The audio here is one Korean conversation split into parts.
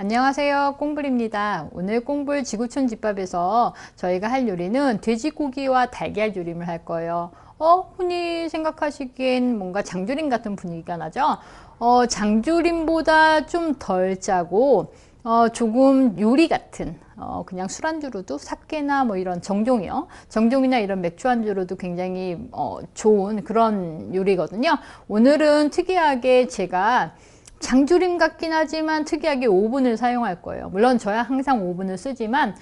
안녕하세요, 꽁불입니다. 오늘 꽁불 지구촌 집밥에서 저희가 할 요리는 돼지고기와 달걀 조림을 할 거예요. 흔히 생각하시기엔 뭔가 장조림 같은 분위기가 나죠? 장조림보다 좀 덜 짜고 조금 요리 같은 그냥 술안주로도 사케나 뭐 이런 정종이요. 정종이나 이런 맥주 안주로도 굉장히 좋은 그런 요리거든요. 오늘은 특이하게 제가 장조림 같긴 하지만 특이하게 오븐을 사용할 거예요. 물론 저야 항상 오븐을 쓰지만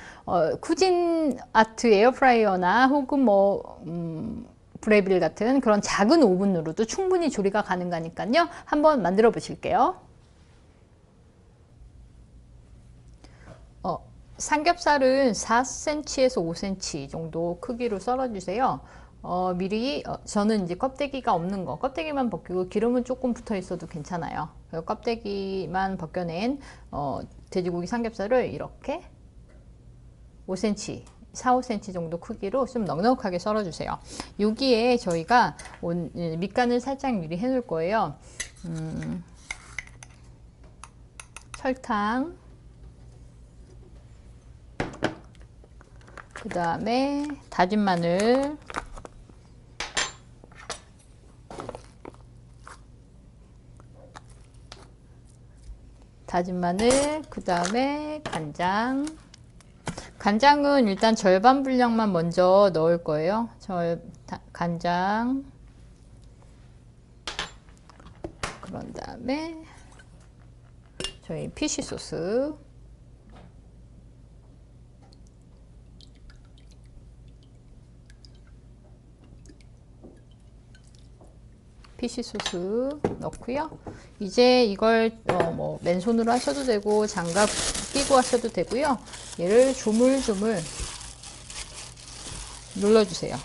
쿠진 아트 에어프라이어나 혹은 브레빌 같은 그런 작은 오븐으로도 충분히 조리가 가능하니까요. 한번 만들어 보실게요. 삼겹살은 4cm에서 5cm 정도 크기로 썰어 주세요. 미리 저는 이제 껍데기가 없는 거, 껍데기만 벗기고 기름은 조금 붙어 있어도 괜찮아요. 껍데기만 벗겨낸 돼지고기 삼겹살을 이렇게 5cm 4, 5cm 정도 크기로 좀 넉넉하게 썰어 주세요. 여기에 저희가 밑간을 살짝 미리 해 놓을 거예요. 설탕, 그 다음에 다진 마늘, 그 다음에 간장. 간장은 일단 절반 분량만 먼저 넣을 거예요. 간장. 그런 다음에 저희 피쉬 소스. 피쉬 소스 넣고요. 이제 이걸 맨손으로 하셔도 되고 장갑 끼고 하셔도 되고요. 얘를 조물조물 눌러주세요.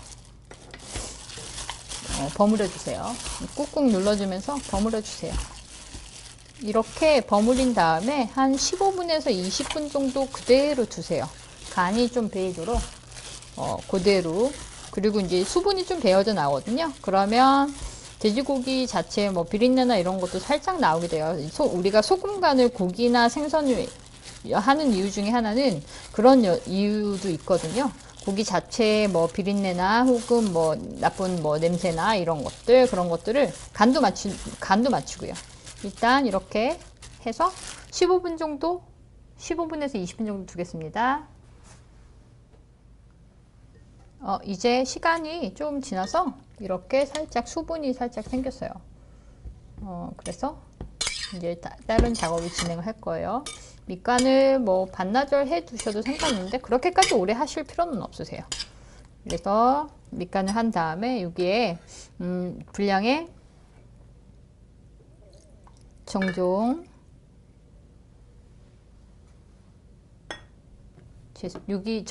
버무려 주세요. 꾹꾹 눌러주면서 버무려 주세요. 이렇게 버무린 다음에 한 15분에서 20분 정도 그대로 두세요. 간이 좀 배이도록 그대로. 그리고 이제 수분이 좀 배어져 나오거든요. 그러면 돼지고기 자체 비린내나 이런 것도 살짝 나오게 돼요. 우리가 소금 간을 고기나 생선을 하는 이유 중에 하나는 그런 이유도 있거든요. 고기 자체에 비린내나 혹은 나쁜 냄새나 이런 것들, 그런 것들을 간도 맞추고요. 일단 이렇게 해서 15분에서 20분 정도 두겠습니다. 이제 시간이 좀 지나서 이렇게 살짝 수분이 살짝 생겼어요. 그래서 이제 다른 작업을 진행을 할 거예요. 밑간을 반나절 해 두셔도 상관없는데 그렇게까지 오래 하실 필요는 없으세요. 그래서 밑간을 한 다음에 여기에 분량의 정종, 여기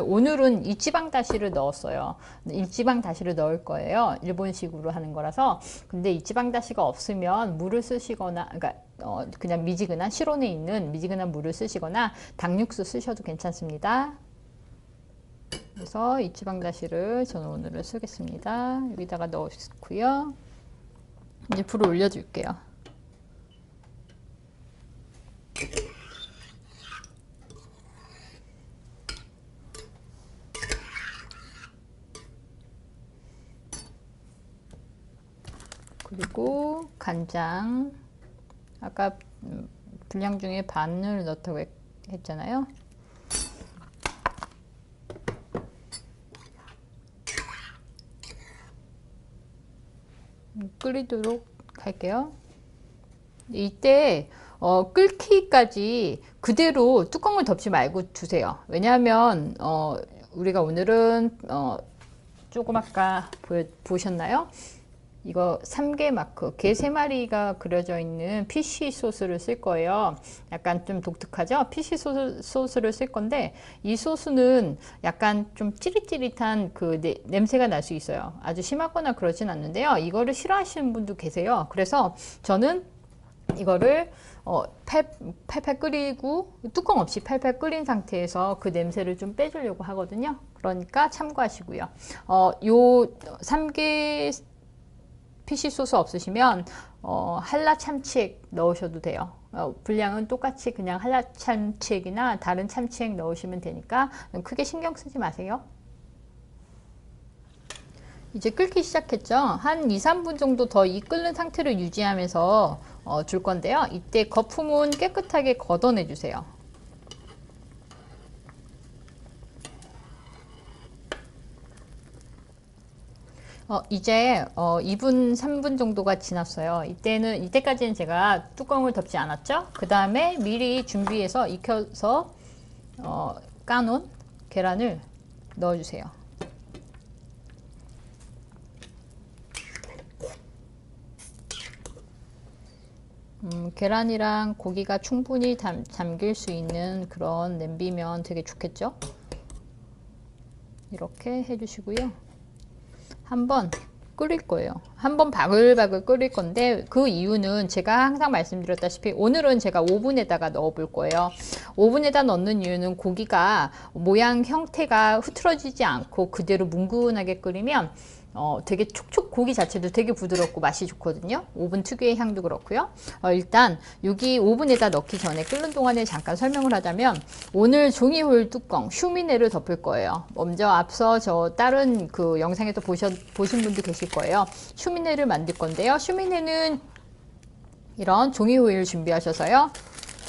오늘은 이치방 다시를 넣었어요. 이치방 다시를 넣을 거예요. 일본식으로 하는 거라서. 근데 이치방 다시가 없으면 물을 쓰시거나, 그러니까 그냥 미지근한 실온에 있는 미지근한 물을 쓰시거나 닭육수 쓰셔도 괜찮습니다. 그래서 이치방 다시를 저는 오늘은 쓰겠습니다. 여기다가 넣고요. 이제 불을 올려줄게요. 그리고 간장, 아까 분량 중에 반을 넣다고 했잖아요. 끓이도록 할게요. 이때 끓기까지 그대로 뚜껑을 덮지 말고 두세요. 왜냐하면 우리가 오늘은 조금 아까 보셨나요? 이거 3개 마크, 게 3마리가 그려져 있는 피쉬 소스를 쓸 거예요. 약간 좀 독특하죠? 피쉬 소스를 쓸 건데 이 소스는 약간 좀 찌릿찌릿한 그 냄새가 날 수 있어요. 아주 심하거나 그러진 않는데요. 이거를 싫어하시는 분도 계세요. 그래서 저는 이거를 팔팔 끓이고 뚜껑 없이 팔팔 끓인 상태에서 그 냄새를 좀 빼주려고 하거든요. 그러니까 참고하시고요. 요 3개 피시 소스 없으시면 한라 참치액 넣으셔도 돼요. 분량은 똑같이 그냥 한라 참치액이나 다른 참치액 넣으시면 되니까 크게 신경 쓰지 마세요. 이제 끓기 시작했죠. 한 2~3분 정도 더 이 끓는 상태를 유지하면서 줄 건데요. 이때 거품은 깨끗하게 걷어내 주세요. 이제 2분, 3분 정도가 지났어요. 이때까지는 제가 뚜껑을 덮지 않았죠. 그 다음에 미리 준비해서 익혀서 까놓은 계란을 넣어주세요. 계란이랑 고기가 충분히 잠길 수 있는 그런 냄비면 되게 좋겠죠. 이렇게 해주시고요. 한번 끓일 거예요. 한번 바글바글 끓일 건데 그 이유는 제가 항상 말씀드렸다시피 오늘은 제가 오븐에다가 넣어 볼 거예요. 오븐에다 넣는 이유는 고기가 모양 형태가 흐트러지지 않고 그대로 뭉근하게 끓이면 되게 촉촉 고기 자체도 되게 부드럽고 맛이 좋거든요. 오븐 특유의 향도 그렇고요. 일단 여기 오븐에다 넣기 전에 끓는 동안에 잠깐 설명을 하자면 오늘 종이호일 뚜껑 슈미네를 덮을 거예요. 먼저 앞서 저 다른 그 영상에도 보신 분도 계실 거예요. 슈미네를 만들 건데요. 슈미네는 이런 종이호일 준비하셔서요.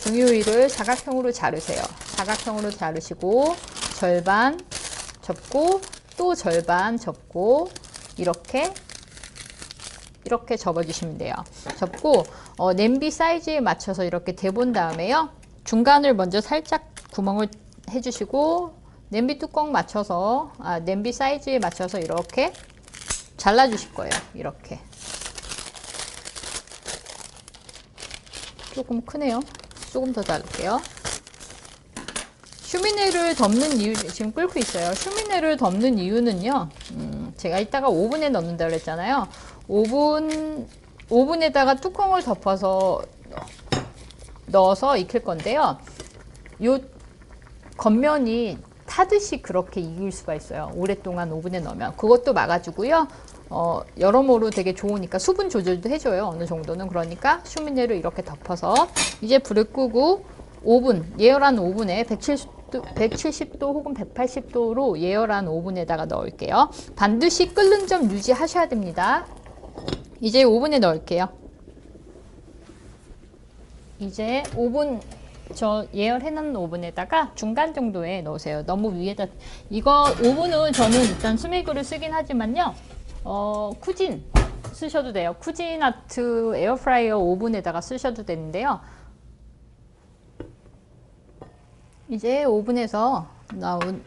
종이호일을 사각형으로 자르세요. 사각형으로 자르시고 절반 접고 또 절반 접고 이렇게 접어주시면 돼요. 접고 냄비 사이즈에 맞춰서 이렇게 대본 다음에요. 중간을 먼저 살짝 구멍을 해주시고 냄비 뚜껑 맞춰서 냄비 사이즈에 맞춰서 이렇게 잘라주실 거예요. 이렇게 조금 크네요. 조금 더 자를게요. 슈미네를 덮는 이유, 지금 끓고 있어요. 슈미네를 덮는 이유는요, 제가 이따가 오븐에 넣는다 그랬잖아요. 오븐에다가 뚜껑을 덮어서 넣어서 익힐 건데요. 요 겉면이 타듯이 그렇게 익을 수가 있어요. 오랫동안 오븐에 넣으면. 그것도 막아주고요. 여러모로 되게 좋으니까 수분 조절도 해줘요. 어느 정도는. 그러니까 슈미네를 이렇게 덮어서 이제 불을 끄고 예열한 오븐에 170도 혹은 180도로 예열한 오븐에다가 넣을게요. 반드시 끓는 점 유지하셔야 됩니다. 이제 오븐에 넣을게요. 이제 저 예열해놓은 오븐에다가 중간 정도에 넣으세요. 너무 위에다 오븐은 저는 일단 스메이크를 쓰긴 하지만요. 쿠진 쓰셔도 돼요. 쿠진아트 에어프라이어 오븐에다가 쓰셔도 되는데요. 이제 오븐에서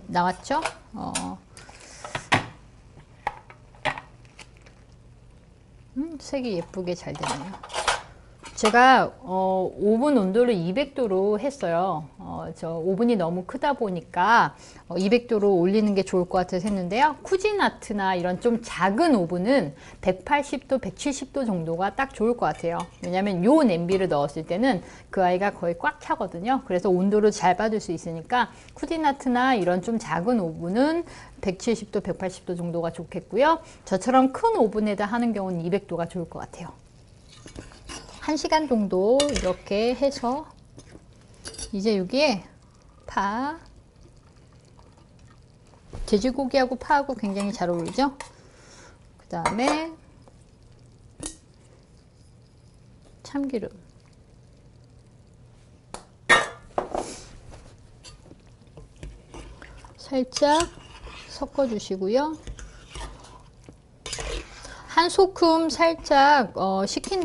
나왔죠? 색이 예쁘게 잘 되네요. 제가 오븐 온도를 200도로 했어요. 저 오븐이 너무 크다 보니까 200도로 올리는 게 좋을 것 같아서 했는데요. 쿠진아트나 이런 좀 작은 오븐은 180도, 170도 정도가 딱 좋을 것 같아요. 왜냐면 요 냄비를 넣었을 때는 그 아이가 거의 꽉 차거든요. 그래서 온도를 잘 받을 수 있으니까 쿠진아트나 이런 좀 작은 오븐은 170도, 180도 정도가 좋겠고요. 저처럼 큰 오븐에다 하는 경우는 200도가 좋을 것 같아요. 1시간 정도 이렇게 해서 이제 여기에 돼지고기하고 파하고 굉장히 잘 어울리죠? 그 다음에 참기름, 살짝 섞어 주시고요. 한 소금 살짝 식힌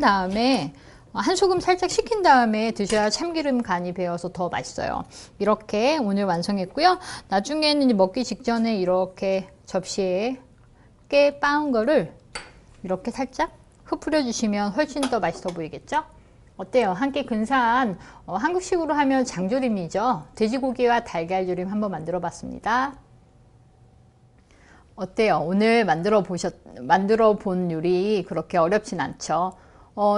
다음에 드셔야 참기름 간이 배어서 더 맛있어요. 이렇게 오늘 완성했고요. 나중에는 먹기 직전에 이렇게 접시에 깨 빻은 거를 이렇게 살짝 흩뿌려 주시면 훨씬 더 맛있어 보이겠죠? 어때요? 한 끼 근사한 한국식으로 하면 장조림이죠. 돼지고기와 달걀조림 한번 만들어 봤습니다. 어때요? 오늘 만들어 본 요리 그렇게 어렵진 않죠?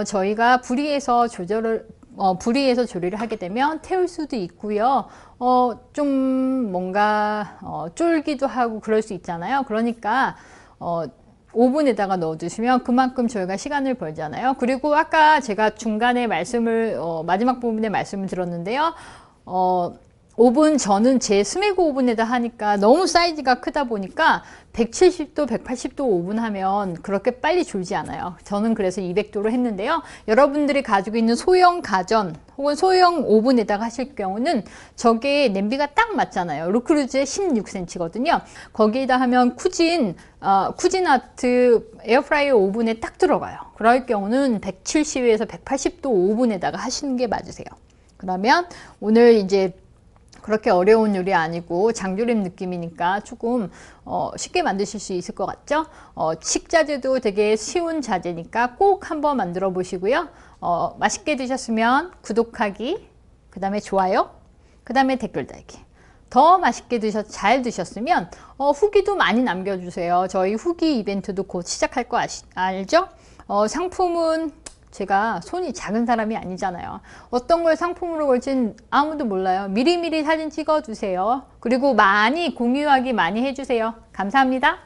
저희가 불위에서 조리를 하게 되면 태울 수도 있고요. 좀 뭔가 쫄기도 하고 그럴 수 있잖아요. 그러니까 오븐에다가 넣어주시면 그만큼 저희가 시간을 벌잖아요. 그리고 아까 제가 중간에 마지막 부분에 말씀을 드렸는데요. 오븐 저는 제 스메고 오븐에다 하니까 너무 사이즈가 크다 보니까 170도, 180도 오븐 하면 그렇게 빨리 졸지 않아요. 저는 그래서 200도로 했는데요. 여러분들이 가지고 있는 소형 가전 혹은 소형 오븐에다가 하실 경우는 저게 냄비가 딱 맞잖아요. 르크루즈의 16cm거든요. 거기에다 하면 쿠진아트 에어프라이어 오븐에 딱 들어가요. 그럴 경우는 170에서 180도 오븐에다가 하시는 게 맞으세요. 그러면 오늘 이제 그렇게 어려운 요리 아니고 장조림 느낌이니까 조금 쉽게 만드실 수 있을 것 같죠? 식자재도 되게 쉬운 자재니까 꼭 한번 만들어 보시고요. 맛있게 드셨으면 구독하기, 그 다음에 좋아요, 그 다음에 댓글 달기. 더 맛있게 잘 드셨으면 후기도 많이 남겨주세요. 저희 후기 이벤트도 곧 시작할 거 알죠? 상품은 제가 손이 작은 사람이 아니잖아요. 어떤 걸 상품으로 걸진 아무도 몰라요. 미리미리 사진 찍어 주세요. 그리고 많이 공유하기 많이 해주세요. 감사합니다.